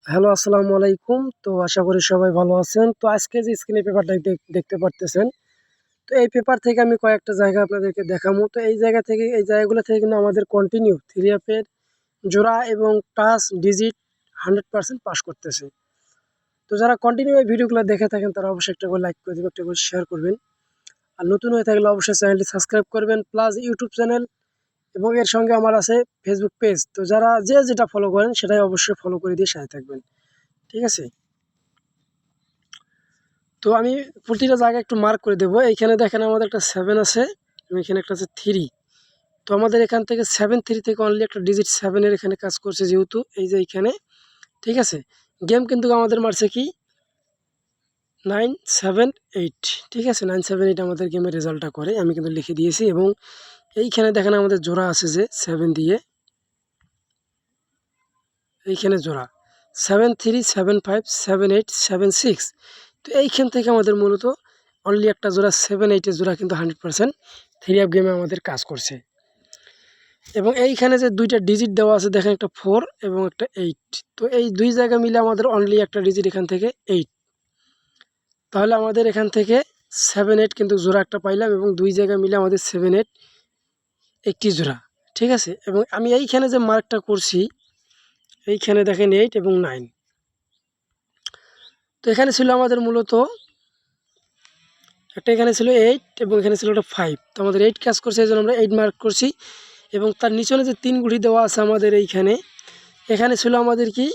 Hello, আসসালামু আলাইকুম। তো আশা করি সবাই ভালো আছেন। তো আজকে যে স্ক্রিনে পেপারটা দেখতে পারতেছেন। তো এই পেপার থেকে আমি কয়েকটা জায়গা আপনাদেরকে দেখাবো। তো এই জায়গাগুলো থেকে কিন্তু আমাদের কন্টিনিউ 3F এর জোড়া এবং টাচ ডিজিট 100% পাস করতেছে। তো যারা কন্টিনিউ এই ভিডিওগুলো দেখে থাকেন তারা অবশ্যই একটা করে লাইক করে দিবেন, একটা করে শেয়ার করবেন। আর নতুন হয়ে থাকলে অবশ্যই চ্যানেলটি সাবস্ক্রাইব করবেন, প্লাস ইউটিউব চ্যানেল এবং এর সঙ্গে আমার আছে ফেসবুক পেজ। তো যারা যেটা ফলো করেন সেটাই অবশ্যই ফলো করে দিয়ে সাথে থাকবেন। ঠিক আছে? তো আমি প্রতিটা জায়গায় একটু মার্ক করে দেবো। এইখানে দেখেন আমাদের একটা 7 আছে এবং এখানে একটা আছে 3। তো আমাদের এখান থেকে 7-3 থেকে অনলি একটা ডিজিট 7 এর এখানে কাজ করছে, যেহেতু এই যে এইখানে। ঠিক আছে, গেম কিন্তু আমাদের মারছে কি 9-7-8। ঠিক আছে, 9-7-8 আমাদের গেমের রেজাল্টটা করে, আমি কিন্তু লিখে দিয়েছি। এবং এইখানে দেখেন আমাদের জোড়া আছে যে 7 দিয়ে, এইখানে জোড়া 7-3, 7-5, 7-8, 7-6। তো এইখান থেকে আমাদের মূলত অনলি একটা জোড়া 7-8 এর জোড়া কিন্তু 100% 3F গেমে আমাদের কাজ করছে। এবং এইখানে যে দুইটা ডিজিট দেওয়া আছে দেখেন, একটা 4 এবং একটা 8। তো এই দুই জায়গা মিলে আমাদের অনলি একটা ডিজিট এখান থেকে 8। তাহলে আমাদের এখান থেকে 7-8 কিন্তু জোড়া একটা পাইলাম, এবং দুই জায়গা মিলে আমাদের 7-8 একটি জোড়া। ঠিক আছে, এবং আমি এইখানে যে মার্কটা করছি, এইখানে দেখেন 8 এবং 9। তো এখানে ছিল আমাদের মূলত একটা, এখানে ছিল 8 এবং এখানে ছিল একটা 5। তো আমাদের 8 কাজ করছে, এই জন্য আমরা 8 মার্ক করছি। এবং তার নিচনে যে 3 গুটি দেওয়া আছে আমাদের এইখানে, এখানে ছিল আমাদের কি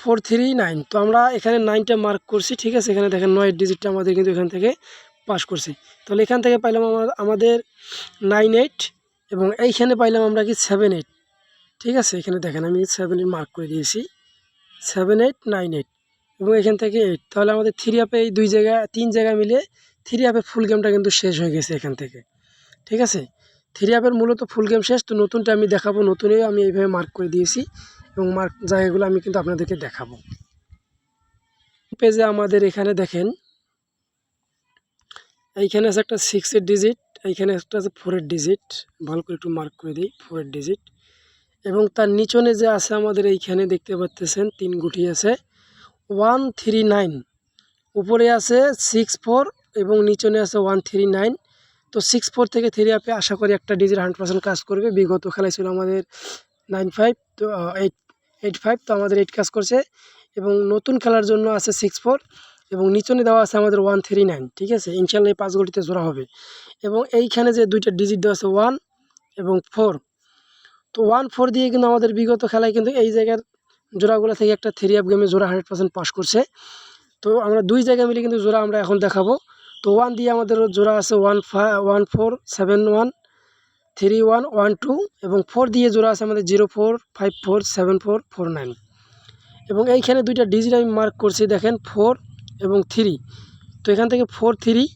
4-3-9। তো আমরা এখানে 9টা মার্ক করছি। ঠিক আছে, এখানে দেখেন 9 ডিজিটটা আমাদের কিন্তু এখান থেকে পাস করছি। তাহলে এখান থেকে পাইলাম আমাদের 9-8, এবং এইখানে পাইলাম আমরা কি 7-8। ঠিক আছে, এখানে দেখেন আমি 7 মার্ক করে দিয়েছি, 7-8-9-8 এবং এখান থেকে 8। তাহলে আমাদের 3F এই দুই জায়গা 3 জায়গা মিলে 3F এর ফুল গেমটা কিন্তু শেষ হয়ে গেছে এখান থেকে। ঠিক আছে, 3F এর মূলত ফুল গেম শেষ। তো নতুনটা আমি দেখাবো, নতুনেও আমি এইভাবে মার্ক করে দিয়েছি এবং মার্ক জায়গাগুলো আমি কিন্তু আপনাদেরকে দেখাবো। পেজে আমাদের এখানে দেখেন, এইখানে আছে একটা 6 এর ডিজিট, এইখানে একটা আছে 4 এর ডিজিট। ভালো করে একটু মার্ক করে দিই, 4 এর ডিজিট। এবং তার নিচনে যে আছে আমাদের এইখানে দেখতে পাচ্ছেন 3 গুটি আছে 139, উপরে আছে 64 এবং নিচনে আছে 139। তো 64 থেকে 3F আশা করি একটা ডিজিট 100% কাজ করবে। বিগত খেলায় ছিল আমাদের 95, তো 85। তো আমাদের 8 কাজ করছে, এবং নতুন খেলার জন্য আছে 64 এবং নিচনে দেওয়া আছে আমাদের 139। ঠিক আছে, ইনশাল্লাহ এই 5 গুটিতে জোড়া হবে। এবং এইখানে যে দুইটা ডিজিট দেওয়া আছে 1 এবং 4। তো 1-4 দিয়ে কিন্তু আমাদের বিগত খেলায় কিন্তু এই জায়গার জোড়াগুলো থেকে একটা 3F গেমে জোড়া 100% পাস করছে। তো আমরা দুই জায়গা মিলে কিন্তু জোড়া আমরা এখন দেখাবো। তো 1 দিয়ে আমাদের জোড়া আছে 1-4-7-1-3-1-1-2, এবং 4 দিয়ে জোড়া আছে আমাদের 0-4-5-4-7-4-4-9। এবং এইখানে দুইটা ডিজিট আমি মার্ক করছি দেখেন, 4 এবং 3। তো এখান থেকে 4-3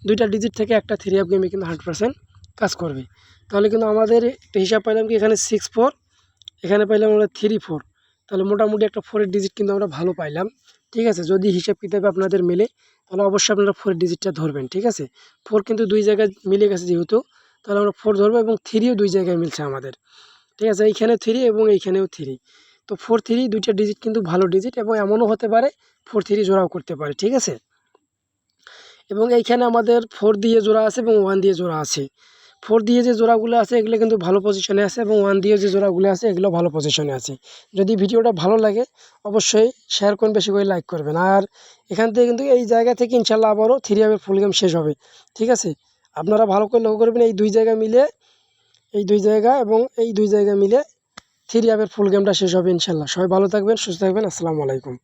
দুইটা ডিজিট থেকে একটা 3F গেমে কিন্তু 100% কাজ করবে। তাহলে কিন্তু আমাদের একটা হিসাব পাইলাম কি, এখানে 6-4, এখানে পাইলাম আমরা 3-4। তাহলে মোটামুটি একটা 4 এর ডিজিট কিন্তু আমরা ভালো পাইলাম। ঠিক আছে, যদি হিসাব কিতাবে আপনাদের মেলে তাহলে অবশ্যই আপনারা 4 এর ডিজিটটা ধরবেন। ঠিক আছে, 4 কিন্তু দুই জায়গায় মিলে গেছে যেহেতু, তাহলে আমরা 4 ধরবো। এবং 3ও দুই জায়গায় মিলছে আমাদের। ঠিক আছে, এইখানে 3 এবং এইখানেও 3। তো 4-3 দুইটা ডিজিট কিন্তু ভালো ডিজিট, এবং এমনও হতে পারে 4-3 জোড়াও করতে পারে। ঠিক আছে, এবং এইখানে আমাদের 4 দিয়ে জোড়া আছে এবং 1 দিয়ে জোড়া আছে। 4 দিয়ে যে জোড়াগুলো আছে এগুলো কিন্তু ভালো পজিশনে আছে, এবং 1 দিয়ে যে জোড়াগুলো আছে এগুলো ভালো পজিশনে আছে। যদি ভিডিওটা ভালো লাগে অবশ্যই শেয়ার করুন, বেশি করে লাইক করবেন। আর এখান থেকে কিন্তু এই জায়গা থেকে ইনশাল্লাহ আবারও 3F এর ফুল গেম শেষ হবে। ঠিক আছে, আপনারা ভালো করে লক্ষ্য করবেন, এই দুই জায়গা মিলে, এই দুই জায়গা এবং এই দুই জায়গা মিলে 3F এর ফুল গেমটা শেষ হবে ইনশাল্লাহ। সবাই ভালো থাকবেন, সুস্থ থাকবেন। আসসালামু আলাইকুম।